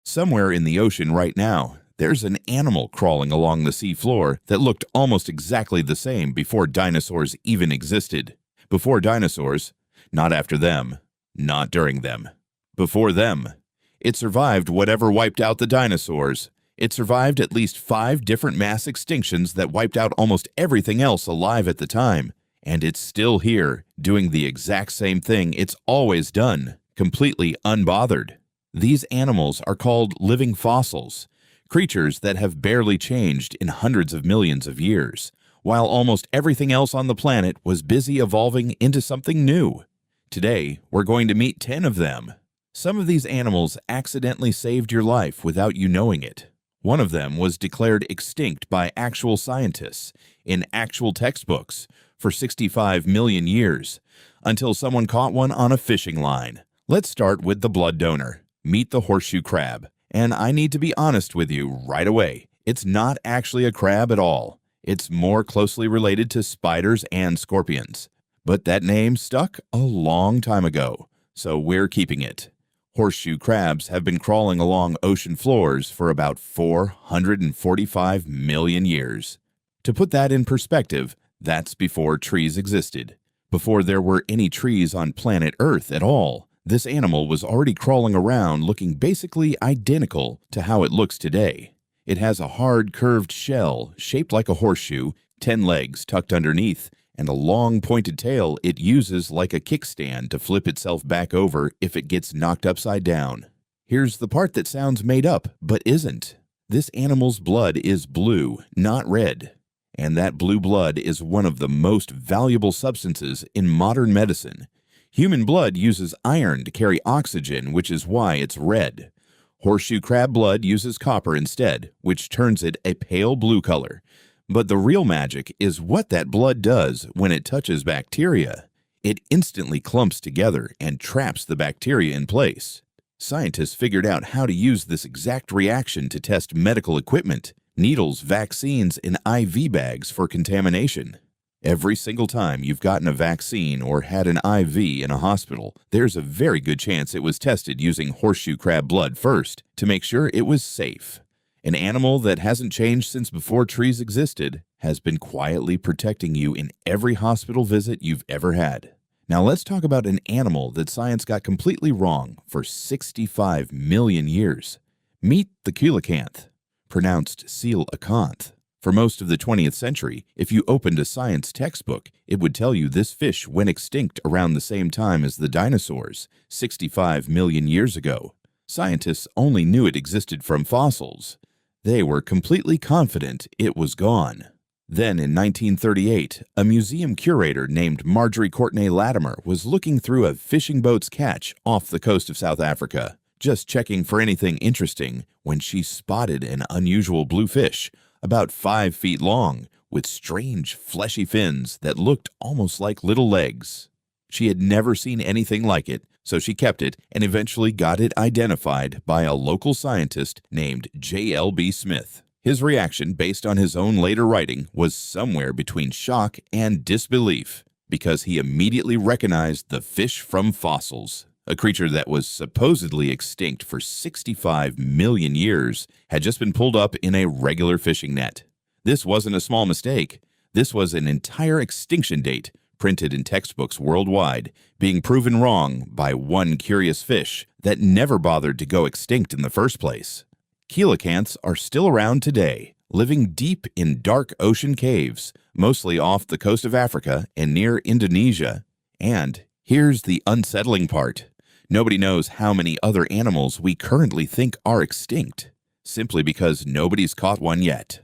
Somewhere in the ocean right now, there's an animal crawling along the sea floor that looked almost exactly the same before dinosaurs even existed. Before dinosaurs, not after them, not during them. Before them, it survived whatever wiped out the dinosaurs. It survived at least 5 different mass extinctions that wiped out almost everything else alive at the time. And it's still here, doing the exact same thing it's always done, completely unbothered. These animals are called living fossils, creatures that have barely changed in hundreds of millions of years, while almost everything else on the planet was busy evolving into something new. Today, we're going to meet 10 of them. Some of these animals accidentally saved your life without you knowing it. One of them was declared extinct by actual scientists in actual textbooks for 65 million years, until someone caught one on a fishing line. Let's start with the blood donor. Meet the horseshoe crab. And I need to be honest with you right away. It's not actually a crab at all. It's more closely related to spiders and scorpions. But that name stuck a long time ago, so we're keeping it. Horseshoe crabs have been crawling along ocean floors for about 445 million years. To put that in perspective, that's before trees existed. Before there were any trees on planet Earth at all. This animal was already crawling around looking basically identical to how it looks today. It has a hard, curved shell shaped like a horseshoe, 10 legs tucked underneath, and a long pointed tail it uses like a kickstand to flip itself back over if it gets knocked upside down. Here's the part that sounds made up, but isn't. This animal's blood is blue, not red. And that blue blood is one of the most valuable substances in modern medicine. Human blood uses iron to carry oxygen, which is why it's red. Horseshoe crab blood uses copper instead, which turns it a pale blue color. But the real magic is what that blood does when it touches bacteria. It instantly clumps together and traps the bacteria in place. Scientists figured out how to use this exact reaction to test medical equipment, needles, vaccines, and IV bags for contamination. Every single time you've gotten a vaccine or had an IV in a hospital, there's a very good chance it was tested using horseshoe crab blood first to make sure it was safe. An animal that hasn't changed since before trees existed has been quietly protecting you in every hospital visit you've ever had. Now let's talk about an animal that science got completely wrong for 65 million years. Meet the coelacanth, pronounced Coelacanth. For most of the 20th century, if you opened a science textbook, it would tell you this fish went extinct around the same time as the dinosaurs, 65 million years ago. Scientists only knew it existed from fossils. They were completely confident it was gone. Then in 1938, a museum curator named Marjorie Courtney Latimer was looking through a fishing boat's catch off the coast of South Africa, just checking for anything interesting when she spotted an unusual blue fish, about 5 feet long, with strange fleshy fins that looked almost like little legs. She had never seen anything like it, so she kept it and eventually got it identified by a local scientist named J.L.B. Smith. His reaction, based on his own later writing, was somewhere between shock and disbelief, because he immediately recognized the fish from fossils. A creature that was supposedly extinct for 65 million years had just been pulled up in a regular fishing net. This wasn't a small mistake. This was an entire extinction date printed in textbooks worldwide, being proven wrong by one curious fish that never bothered to go extinct in the first place. Coelacanths are still around today, living deep in dark ocean caves, mostly off the coast of Africa and near Indonesia. And here's the unsettling part. Nobody knows how many other animals we currently think are extinct, simply because nobody's caught one yet.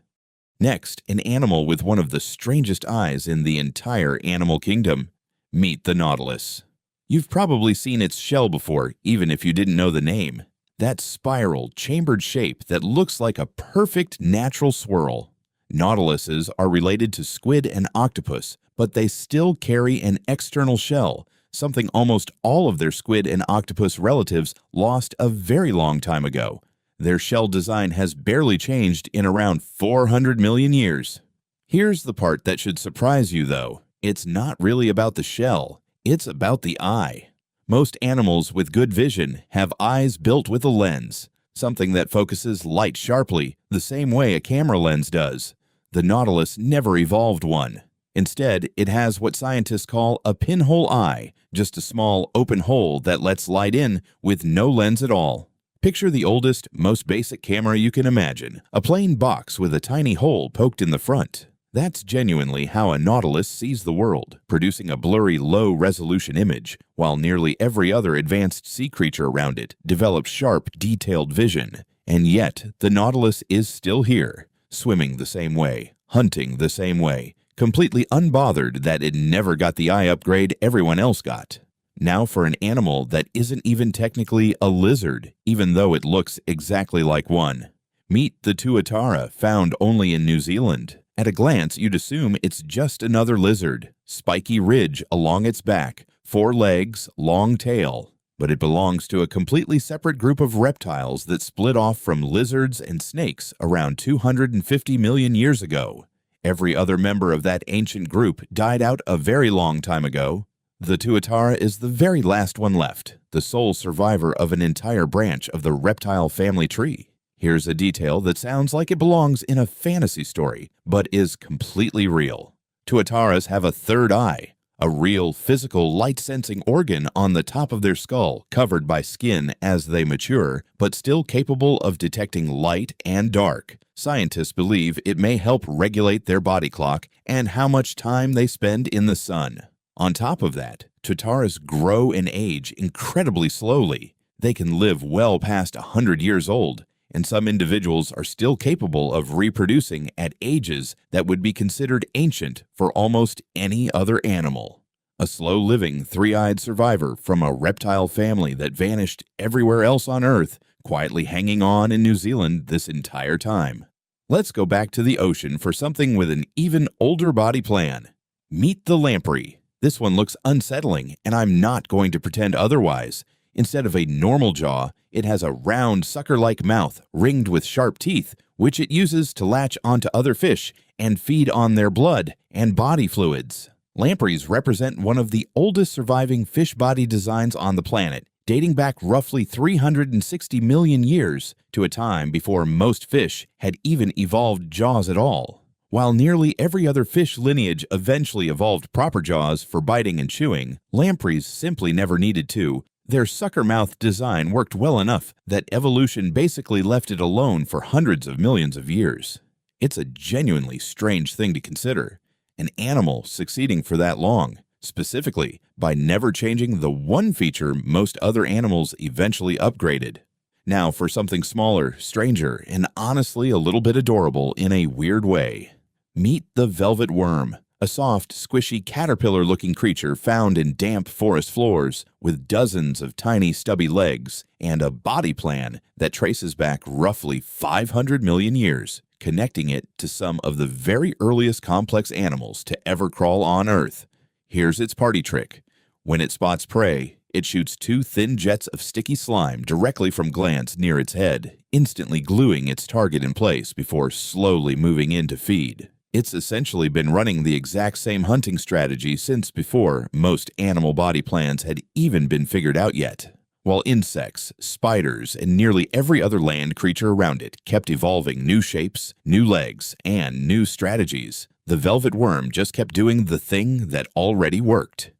Next, an animal with one of the strangest eyes in the entire animal kingdom. Meet the Nautilus. You've probably seen its shell before, even if you didn't know the name. That spiral, chambered shape that looks like a perfect natural swirl. Nautiluses are related to squid and octopus, but they still carry an external shell, something almost all of their squid and octopus relatives lost a very long time ago. Their shell design has barely changed in around 400 million years. Here's the part that should surprise you, though. It's not really about the shell. It's about the eye. Most animals with good vision have eyes built with a lens. something that focuses light sharply, the same way a camera lens does. The Nautilus never evolved one. Instead, it has what scientists call a pinhole eye, just a small open hole that lets light in with no lens at all. Picture the oldest, most basic camera you can imagine, a plain box with a tiny hole poked in the front. That's genuinely how a Nautilus sees the world, producing a blurry, low-resolution image, while nearly every other advanced sea creature around it develops sharp, detailed vision. And yet, the Nautilus is still here, swimming the same way, hunting the same way, completely unbothered that it never got the eye upgrade everyone else got. Now for an animal that isn't even technically a lizard, even though it looks exactly like one. Meet the Tuatara, found only in New Zealand. At a glance, you'd assume it's just another lizard. Spiky ridge along its back, 4 legs, long tail. But it belongs to a completely separate group of reptiles that split off from lizards and snakes around 250 million years ago. Every other member of that ancient group died out a very long time ago. The Tuatara is the very last one left, the sole survivor of an entire branch of the reptile family tree. Here's a detail that sounds like it belongs in a fantasy story, but is completely real. Tuataras have a third eye, a real physical light-sensing organ on the top of their skull, covered by skin as they mature, but still capable of detecting light and dark. Scientists believe it may help regulate their body clock and how much time they spend in the sun. On top of that, Tuataras grow and age incredibly slowly. They can live well past 100 years old, and some individuals are still capable of reproducing at ages that would be considered ancient for almost any other animal. A slow-living, 3-eyed survivor from a reptile family that vanished everywhere else on Earth, quietly hanging on in New Zealand this entire time. Let's go back to the ocean for something with an even older body plan. Meet the Lamprey. This one looks unsettling, and I'm not going to pretend otherwise. Instead of a normal jaw, it has a round, sucker-like mouth ringed with sharp teeth, which it uses to latch onto other fish and feed on their blood and body fluids. Lampreys represent one of the oldest surviving fish body designs on the planet, dating back roughly 360 million years to a time before most fish had even evolved jaws at all. While nearly every other fish lineage eventually evolved proper jaws for biting and chewing, lampreys simply never needed to. Their sucker mouth design worked well enough that evolution basically left it alone for hundreds of millions of years. It's a genuinely strange thing to consider, an animal succeeding for that long, specifically by never changing the one feature most other animals eventually upgraded. Now for something smaller, stranger, and honestly a little bit adorable in a weird way. Meet the velvet worm, a soft, squishy, caterpillar-looking creature found in damp forest floors with dozens of tiny, stubby legs and a body plan that traces back roughly 500 million years, connecting it to some of the very earliest complex animals to ever crawl on Earth. Here's its party trick. When it spots prey, it shoots 2 thin jets of sticky slime directly from glands near its head, instantly gluing its target in place before slowly moving in to feed. It's essentially been running the exact same hunting strategy since before most animal body plans had even been figured out yet. While insects, spiders, and nearly every other land creature around it kept evolving new shapes, new legs, and new strategies, the velvet worm just kept doing the thing that already worked.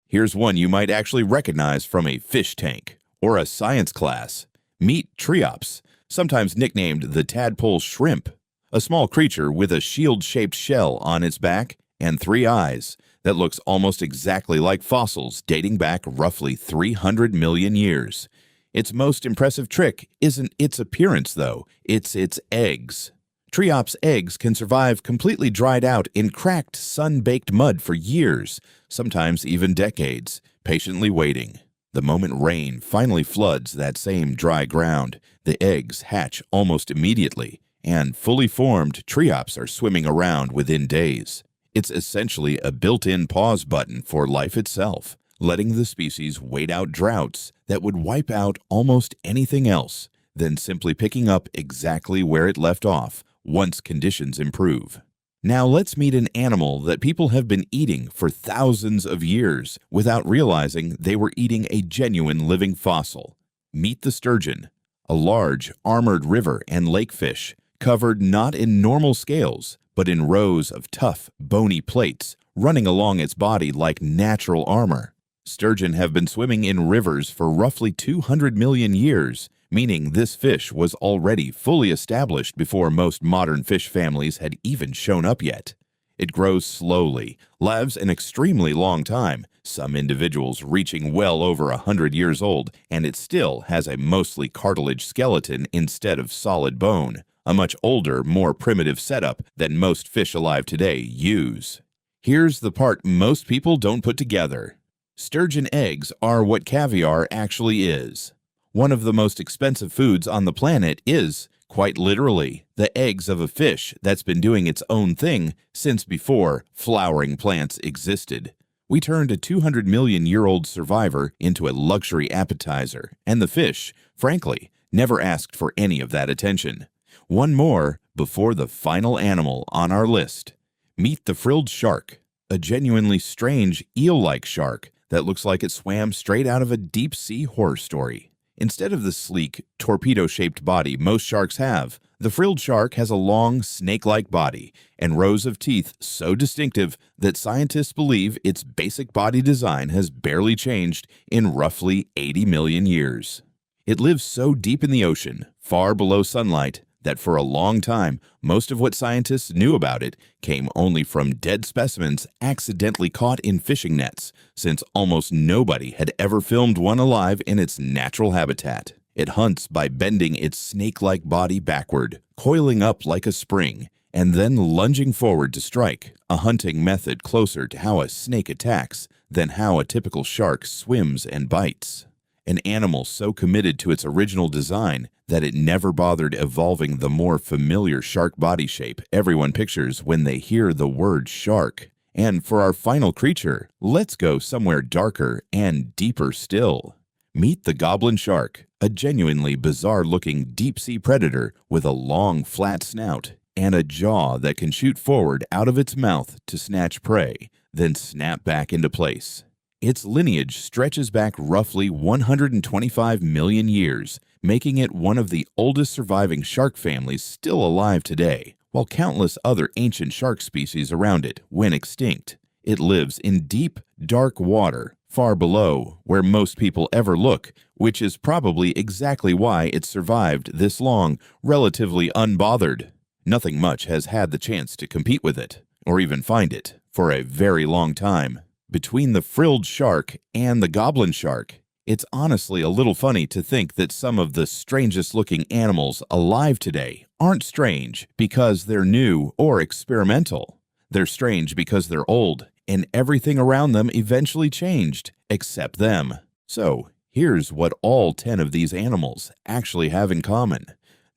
Here's one you might actually recognize from a fish tank or a science class. Meet Triops, sometimes nicknamed the tadpole shrimp. A small creature with a shield-shaped shell on its back and 3 eyes that looks almost exactly like fossils dating back roughly 300 million years. Its most impressive trick isn't its appearance, though, it's its eggs. Triops' eggs can survive completely dried out in cracked, sun-baked mud for years, sometimes even decades, patiently waiting. The moment rain finally floods that same dry ground, the eggs hatch almost immediately, and fully formed Triops are swimming around within days. It's essentially a built-in pause button for life itself, letting the species wait out droughts that would wipe out almost anything else, then simply picking up exactly where it left off once conditions improve. Now let's meet an animal that people have been eating for thousands of years without realizing they were eating a genuine living fossil. Meet the sturgeon, a large, armored river and lake fish, covered not in normal scales, but in rows of tough, bony plates running along its body like natural armor. Sturgeon have been swimming in rivers for roughly 200 million years, meaning this fish was already fully established before most modern fish families had even shown up yet. It grows slowly, lives an extremely long time, some individuals reaching well over 100 years old, and it still has a mostly cartilage skeleton instead of solid bone, a much older, more primitive setup than most fish alive today use. Here's the part most people don't put together. Sturgeon eggs are what caviar actually is. One of the most expensive foods on the planet is, quite literally, the eggs of a fish that's been doing its own thing since before flowering plants existed. We turned a 200 million year old survivor into a luxury appetizer, and the fish, frankly, never asked for any of that attention. One more before the final animal on our list. Meet the frilled shark, a genuinely strange eel-like shark that looks like it swam straight out of a deep-sea horror story. Instead of the sleek, torpedo-shaped body most sharks have, the frilled shark has a long, snake-like body and rows of teeth so distinctive that scientists believe its basic body design has barely changed in roughly 80 million years. It lives so deep in the ocean, far below sunlight, that for a long time, most of what scientists knew about it came only from dead specimens accidentally caught in fishing nets, since almost nobody had ever filmed one alive in its natural habitat. It hunts by bending its snake-like body backward, coiling up like a spring, and then lunging forward to strike, a hunting method closer to how a snake attacks than how a typical shark swims and bites. An animal so committed to its original design that it never bothered evolving the more familiar shark body shape everyone pictures when they hear the word shark. And for our final creature, let's go somewhere darker and deeper still. Meet the Goblin Shark, a genuinely bizarre-looking deep-sea predator with a long, flat snout and a jaw that can shoot forward out of its mouth to snatch prey, then snap back into place. Its lineage stretches back roughly 125 million years, making it one of the oldest surviving shark families still alive today, while countless other ancient shark species around it went extinct. It lives in deep, dark water, far below where most people ever look, which is probably exactly why it survived this long, relatively unbothered. Nothing much has had the chance to compete with it, or even find it, for a very long time. Between the frilled shark and the goblin shark, it's honestly a little funny to think that some of the strangest-looking animals alive today aren't strange because they're new or experimental. They're strange because they're old, and everything around them eventually changed, except them. So, here's what all 10 of these animals actually have in common.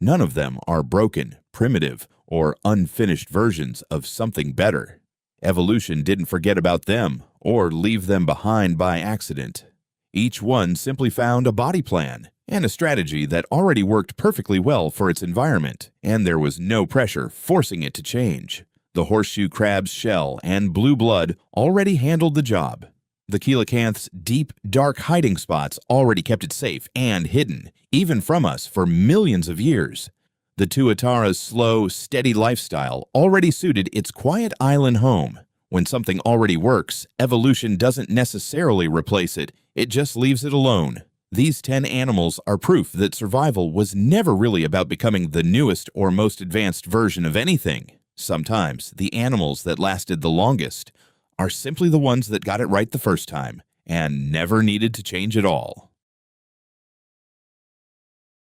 None of them are broken, primitive, or unfinished versions of something better. Evolution didn't forget about them or leave them behind by accident. Each one simply found a body plan and a strategy that already worked perfectly well for its environment, and there was no pressure forcing it to change. The horseshoe crab's shell and blue blood already handled the job. The coelacanth's deep, dark hiding spots already kept it safe and hidden, even from us for millions of years. The Tuatara's slow, steady lifestyle already suited its quiet island home. When something already works, evolution doesn't necessarily replace it, it just leaves it alone. These 10 animals are proof that survival was never really about becoming the newest or most advanced version of anything. Sometimes, the animals that lasted the longest are simply the ones that got it right the first time and never needed to change at all.